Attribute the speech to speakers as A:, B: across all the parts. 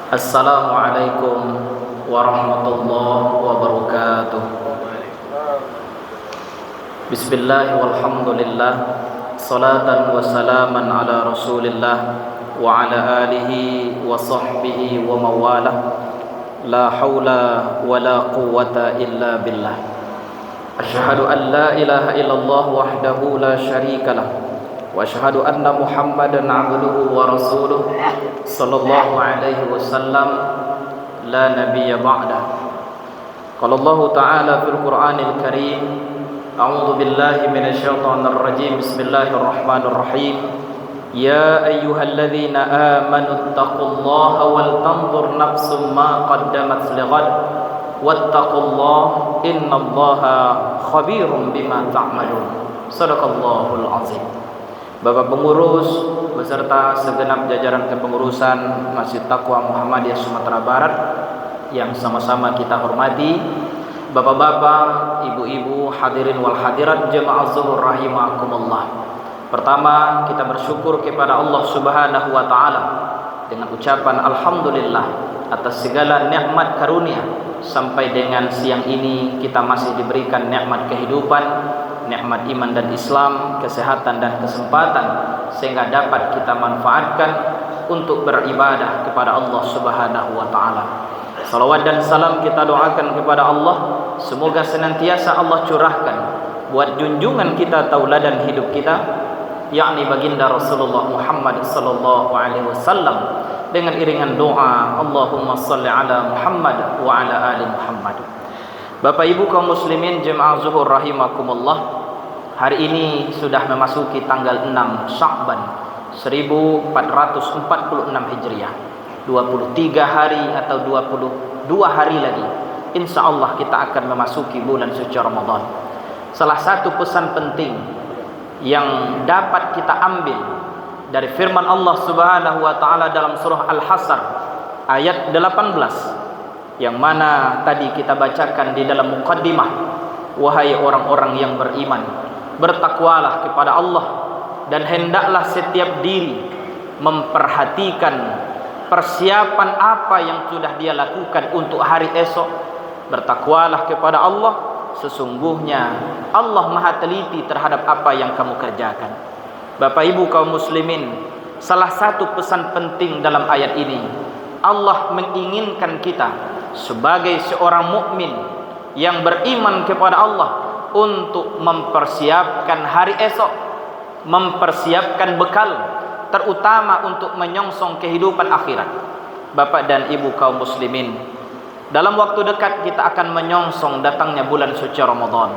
A: Assalamualaikum warahmatullahi wabarakatuh. Bismillah walhamdulillah, salatan wa salaman ala rasulillah wa ala alihi wa sahbihi wa mawalah. La hawla wa la quwwata illa billah. Asyhadu an la ilaha illallah wahdahu la syarika lah, wa asyhadu anna Muhammadan abduhu wa rasuluh sallallahu alaihi wasallam la nabiyya ba'dah. Qala Allah ta'ala fil Qur'anil Karim, a'udzu billahi minasyaitonir rajim. Bismillahirrahmanirrahim. Ya ayyuhalladzina amanu taqullaha wal tanzur nafsum ma qaddamat lighad wattaqullaha innallaha khabirum bima ta'malun. Shadaqallahul azim. Bapak pengurus beserta segenap jajaran kepengurusan Masjid Taqwa Muhammadiyah Sumatera Barat yang sama-sama kita hormati, bapak-bapak, ibu-ibu, hadirin wal hadirat jemaah zuhur rahimakumullah. Pertama, kita bersyukur kepada Allah Subhanahu wa taala dengan ucapan alhamdulillah atas segala nikmat karunia. Sampai dengan siang ini kita masih diberikan nikmat kehidupan, nikmat iman dan Islam, kesehatan dan kesempatan, sehingga dapat kita manfaatkan untuk beribadah kepada Allah Subhanahu wa taala. Salawat dan salam kita doakan kepada Allah, semoga senantiasa Allah curahkan buat junjungan kita, tauladan hidup kita, yakni baginda Rasulullah Muhammad sallallahu alaihi wasallam, dengan iringan doa Allahumma salli ala Muhammad wa ala ali Muhammad. Bapak Ibu kaum muslimin jemaah zuhur rahimakumullah, hari ini sudah memasuki tanggal 6 Sya'ban 1446 Hijriah. 23 hari atau 22 hari lagi insyaallah kita akan memasuki bulan suci Ramadan. Salah satu pesan penting yang dapat kita ambil dari firman Allah Subhanahu wa taala dalam surah Al-Hasr ayat 18, yang mana tadi kita bacakan di dalam muqaddimah, wahai orang-orang yang beriman, bertakwalah kepada Allah dan hendaklah setiap diri memperhatikan persiapan apa yang sudah dia lakukan untuk hari esok. Bertakwalah kepada Allah, sesungguhnya Allah maha teliti terhadap apa yang kamu kerjakan. Bapak Ibu kaum muslimin, salah satu pesan penting dalam ayat ini, Allah menginginkan kita sebagai seorang mukmin yang beriman kepada Allah untuk mempersiapkan hari esok, mempersiapkan bekal, terutama untuk menyongsong kehidupan akhirat. Bapak dan Ibu kaum muslimin, dalam waktu dekat kita akan menyongsong datangnya bulan suci Ramadan.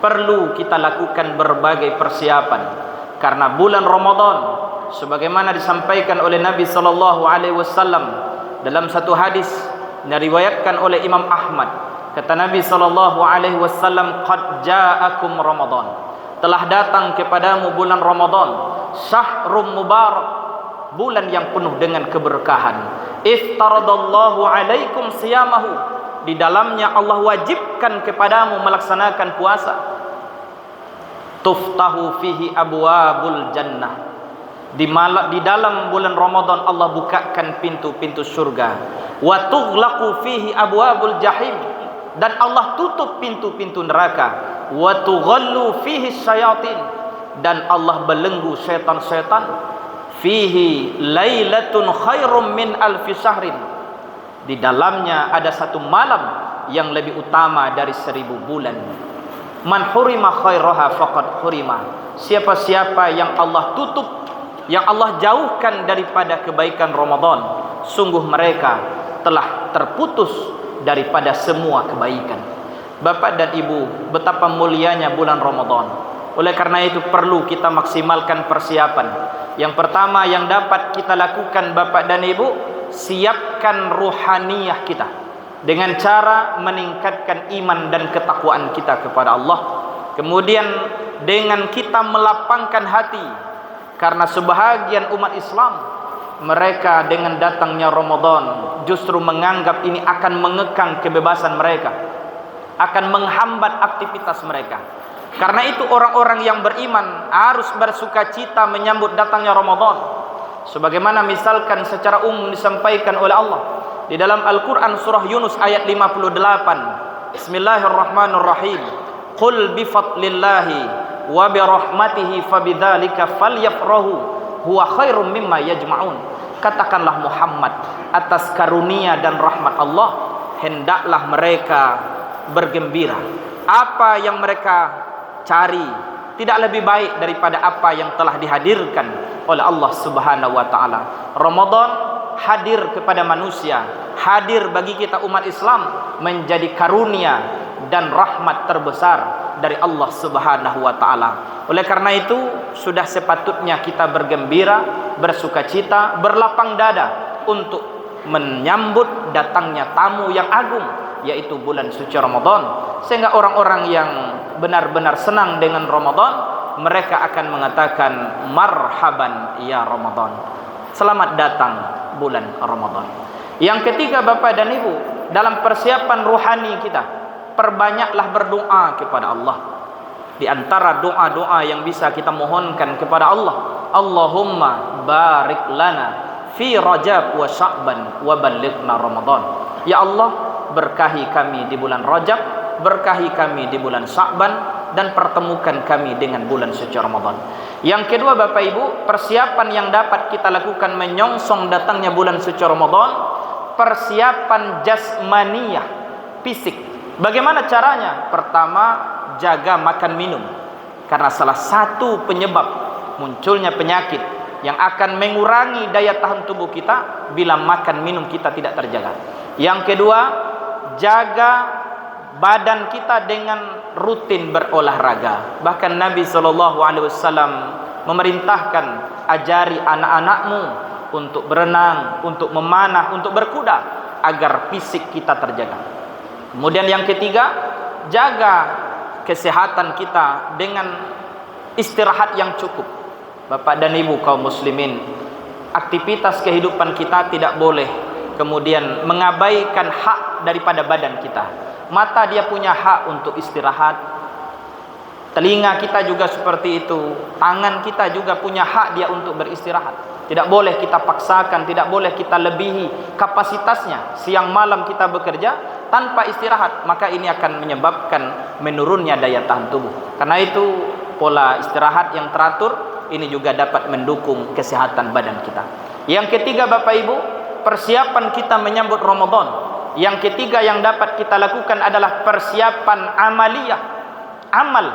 A: Perlu kita lakukan berbagai persiapan, karena bulan Ramadan sebagaimana disampaikan oleh Nabi sallallahu alaihi wasallam dalam satu hadis diriwayatkan oleh Imam Ahmad, kata Nabi sallallahu alaihi wasallam, qad ja'akum Ramadan, telah datang kepadamu bulan Ramadan, syahrul mubarak, bulan yang penuh dengan keberkahan. Iftaradallahu alaikum siyamahu, di dalamnya Allah wajibkan kepadamu melaksanakan puasa. Tuftahu fihi abwabul jannah, di dalam bulan Ramadan Allah bukakan pintu-pintu surga. Wa tughlaqu fihi abwabul jahim, dan Allah tutup pintu-pintu neraka. Wa tughallu fihi syayatin, dan Allah belenggu syaitan-syaitan. Fihi lailatun khairum min alfi syahrin, di dalamnya ada satu malam yang lebih utama dari 1000 bulan. Man hurima khairaha faqad hurima, siapa-siapa yang Allah tutup, yang Allah jauhkan daripada kebaikan Ramadan, sungguh mereka telah terputus daripada semua kebaikan. Bapak dan Ibu, betapa mulianya bulan Ramadan. Oleh karena itu perlu kita maksimalkan persiapan. Yang pertama yang dapat kita lakukan Bapak dan Ibu, siapkan ruhaniyah kita dengan cara meningkatkan iman dan ketakwaan kita kepada Allah. Kemudian dengan kita melapangkan hati, karena sebahagian umat Islam, mereka dengan datangnya Ramadan justru menganggap ini akan mengekang kebebasan mereka, akan menghambat aktivitas mereka. Karena itu orang-orang yang beriman harus bersukacita menyambut datangnya Ramadan. Sebagaimana misalkan secara umum disampaikan oleh Allah, di dalam Al-Quran surah Yunus ayat 58. Bismillahirrahmanirrahim. Qul bifadlillahi wa birahmatihi fabidzalika falyafrahu huwa khairum mimma yajma'un. Katakanlah Muhammad, atas karunia dan rahmat Allah hendaklah mereka bergembira. Apa yang mereka cari tidak lebih baik daripada apa yang telah dihadirkan oleh Allah Subhanahu wa taala. Ramadan hadir kepada manusia, hadir bagi kita umat Islam menjadi karunia dan rahmat terbesar dari Allah Subhanahu wa taala. Oleh karena itu sudah sepatutnya kita bergembira, bersukacita, berlapang dada untuk menyambut datangnya tamu yang agung, yaitu bulan suci Ramadan. Sehingga orang-orang yang benar-benar senang dengan Ramadan, mereka akan mengatakan marhaban ya Ramadan, selamat datang bulan Ramadan. Yang ketiga, Bapak dan Ibu, dalam persiapan ruhani kita, perbanyaklah berdoa kepada Allah. Di antara doa-doa yang bisa kita mohonkan kepada Allah, Allahumma barik lana fi Rajab wa Sya'ban wa ballighna Ramadan. Ya Allah, berkahi kami di bulan Rajab, berkahi kami di bulan Sya'ban, dan pertemukan kami dengan bulan suci Ramadan. Yang kedua, Bapak Ibu, persiapan yang dapat kita lakukan menyongsong datangnya bulan suci Ramadan, persiapan jasmaniyah, fisik. Bagaimana caranya? Pertama, jaga makan minum, karena salah satu penyebab munculnya penyakit yang akan mengurangi daya tahan tubuh kita bila makan minum kita tidak terjaga. Yang kedua, jaga badan kita dengan rutin berolahraga. Bahkan Nabi SAW memerintahkan, ajari anak-anakmu untuk berenang, untuk memanah, untuk berkuda, agar fisik kita terjaga. Kemudian yang ketiga, jaga kesehatan kita dengan istirahat yang cukup. Bapak dan Ibu kaum muslimin, aktivitas kehidupan kita tidak boleh kemudian mengabaikan hak daripada badan kita. Mata dia punya hak untuk istirahat, telinga kita juga seperti itu, tangan kita juga punya hak dia untuk beristirahat. Tidak boleh kita paksakan, tidak boleh kita lebihi kapasitasnya. Siang malam kita bekerja tanpa istirahat, maka ini akan menyebabkan menurunnya daya tahan tubuh. Karena itu pola istirahat yang teratur ini juga dapat mendukung kesehatan badan kita. Yang ketiga, Bapak Ibu, persiapan kita menyambut Ramadan. Yang ketiga yang dapat kita lakukan adalah persiapan amaliyah, amal,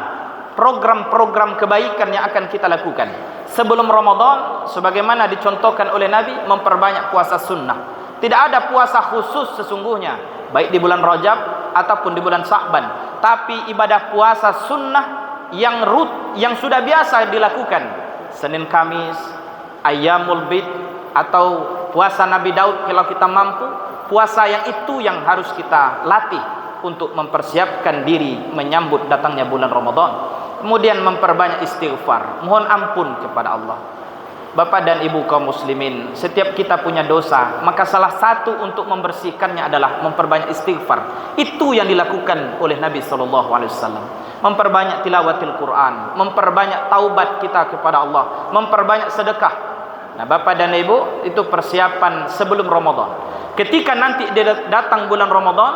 A: program-program kebaikan yang akan kita lakukan sebelum Ramadan, sebagaimana dicontohkan oleh Nabi, memperbanyak puasa sunnah. Tidak ada puasa khusus sesungguhnya, baik di bulan Rajab ataupun di bulan Sya'ban, tapi ibadah puasa sunnah yang sudah biasa dilakukan, Senin Kamis, Ayyamul Bid, atau puasa Nabi Daud kalau kita mampu. Puasa yang itu yang harus kita latih untuk mempersiapkan diri menyambut datangnya bulan Ramadan. Kemudian memperbanyak istighfar, mohon ampun kepada Allah. Bapak dan Ibu kaum muslimin, setiap kita punya dosa, maka salah satu untuk membersihkannya adalah memperbanyak istighfar. Itu yang dilakukan oleh Nabi SAW. Memperbanyak tilawatil Quran, memperbanyak taubat kita kepada Allah, memperbanyak sedekah. Nah, Bapak dan Ibu, itu persiapan sebelum Ramadan. Ketika nanti datang bulan Ramadan,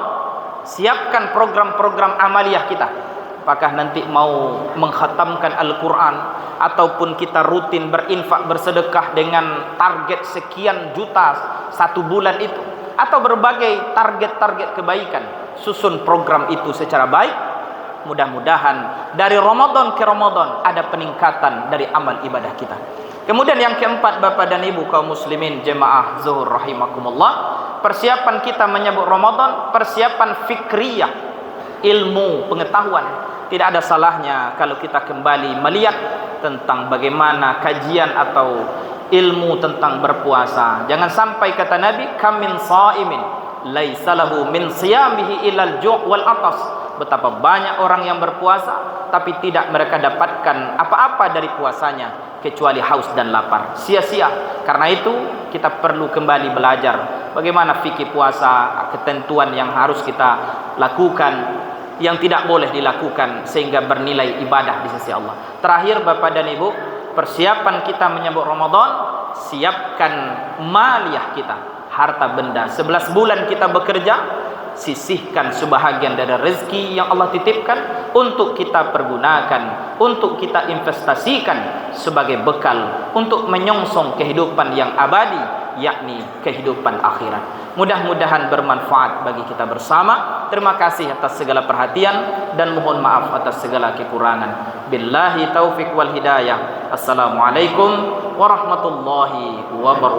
A: siapkan program-program amaliyah kita. Apakah nanti mau mengkhatamkan Al-Quran, ataupun kita rutin berinfak, bersedekah dengan target sekian juta satu bulan itu, atau berbagai target-target kebaikan. Susun program itu secara baik. Mudah-mudahan dari Ramadan ke Ramadan ada peningkatan dari amal ibadah kita. Kemudian yang keempat, Bapak dan Ibu kaum muslimin jemaah zuhur rahimakumullah, persiapan kita menyambut Ramadan, persiapan fikriyah, ilmu, pengetahuan. Tidak ada salahnya kalau kita kembali melihat tentang bagaimana kajian atau ilmu tentang berpuasa. Jangan sampai kata Nabi, kam min shaimin laisa lahu min siyamihi ilal ju' wal atas. Betapa banyak orang yang berpuasa tapi tidak mereka dapatkan apa-apa dari puasanya kecuali haus dan lapar. Sia-sia. Karena itu kita perlu kembali belajar bagaimana fikih puasa, ketentuan yang harus kita lakukan, yang tidak boleh dilakukan sehingga bernilai ibadah di sisi Allah. Terakhir, Bapak dan Ibu, persiapan kita menyambut Ramadan, siapkan maliyah kita, harta benda. 11 bulan kita bekerja, sisihkan sebahagian dari rezeki yang Allah titipkan untuk kita pergunakan, untuk kita investasikan sebagai bekal untuk menyongsong kehidupan yang abadi, yakni kehidupan akhirat. Mudah-mudahan bermanfaat bagi kita bersama. Terima kasih atas segala perhatian dan mohon maaf atas segala kekurangan. Billahi taufik wal hidayah. Assalamualaikum warahmatullahi wabarakatuh.